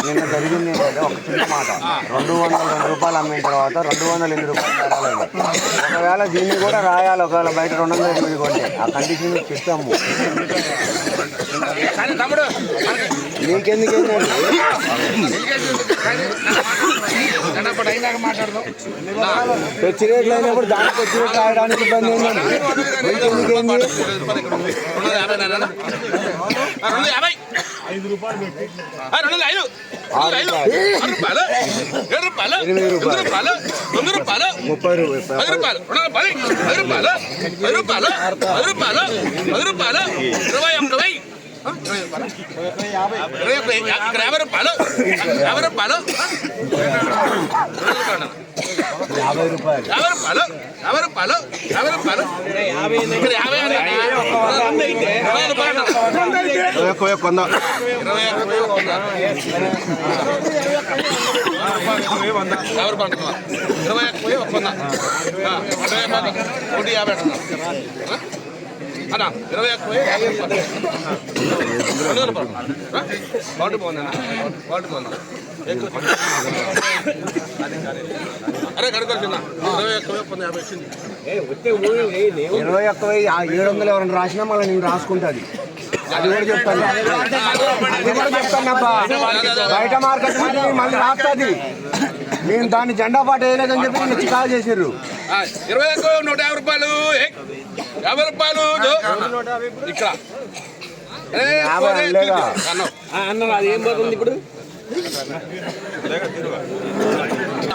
నిన్న జరిగింది ఏంటంటే ఒక చిన్న మాట, 202 రూపాయలు అమ్మిన తర్వాత 208 రూపాయలు తేడాలండి. ఒకవేళ దీన్ని కూడా రాయాలి, ఒకవేళ బయట 208 కొంటే ఆ కండిషన్ చెప్తాము. నీకెందుకు తెచ్చి రేట్లు అయినప్పుడు దానికి తెచ్చి రేట్లు రాయడానికి ఇబ్బంది ఏంటండి? నీకెందుకేంది? 5 రూపాయలు పెట్టి 8 రూపాయలు 7 రూపాయలు 8 రూపాయలు 8 రూపాయలు 9 రూపాయలు 30 రూపాయలు 10 రూపాయలు 10 రూపాయలు 10 రూపాయలు 10 రూపాయలు 10 రూపాయలు 20 50 రూపాయలు 50 రూపాయలు 50 రూపాయలు 50 రూపాయలు 50 రూపాయలు 21,700 ఎవరైనా రాసినా మళ్ళీ నేను రాసుకుంటుంది. అది కూడా చెప్తాను, బయట మార్కెట్ మళ్ళీ రాస్తుంది. నేను దాన్ని జెండా పాట వేయలేదని చెప్పి నేను చికాకు చేసారు. 150 రూపాయలు 50 రూపాయలు ఇక్కడ అన్న అది ఏం పోతుంది ఇప్పుడు?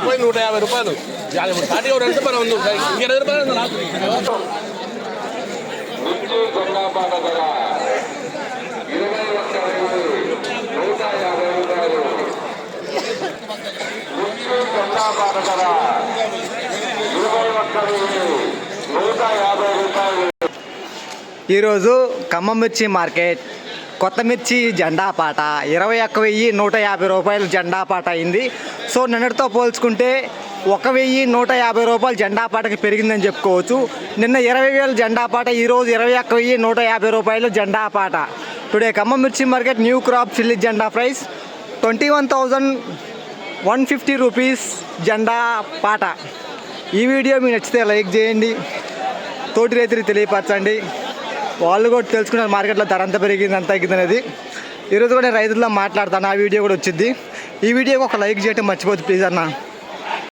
150 రూపాయలు 2 రూపాయలు ఉంది, 20 రూపాయలు. ఈరోజు ఖమ్మం మిర్చి మార్కెట్ కొత్త మిర్చి జెండా పాట 21,150 రూపాయలు జెండా పాట అయింది. సో నిన్నటితో పోల్చుకుంటే 1,150 రూపాయలు జెండా పాటకి పెరిగిందని చెప్పుకోవచ్చు. నిన్న 20,000 జెండా పాట, ఈరోజు 21,150 రూపాయలు జెండా పాట. టుడే ఖమ్మం మిర్చి మార్కెట్ న్యూ క్రాప్ చిల్లీ జెండా ప్రైస్ 21,150 రూపీస్ జెండా పాట. ఈ వీడియో మీకు నచ్చితే లైక్ చేయండి, తోటి రైతులకు తెలియపరచండి. వాళ్ళు కూడా తెలుసుకున్నారు మార్కెట్లో ధర అంత పెరిగింది అంత తగ్గింది అనేది. ఈరోజు కూడా నేను రైతుల్లో మాట్లాడతాను, ఆ వీడియో కూడా వచ్చింది. ఈ వీడియోకి ఒక లైక్ చేయడం మర్చిపోద్దు ప్లీజ్ అన్న.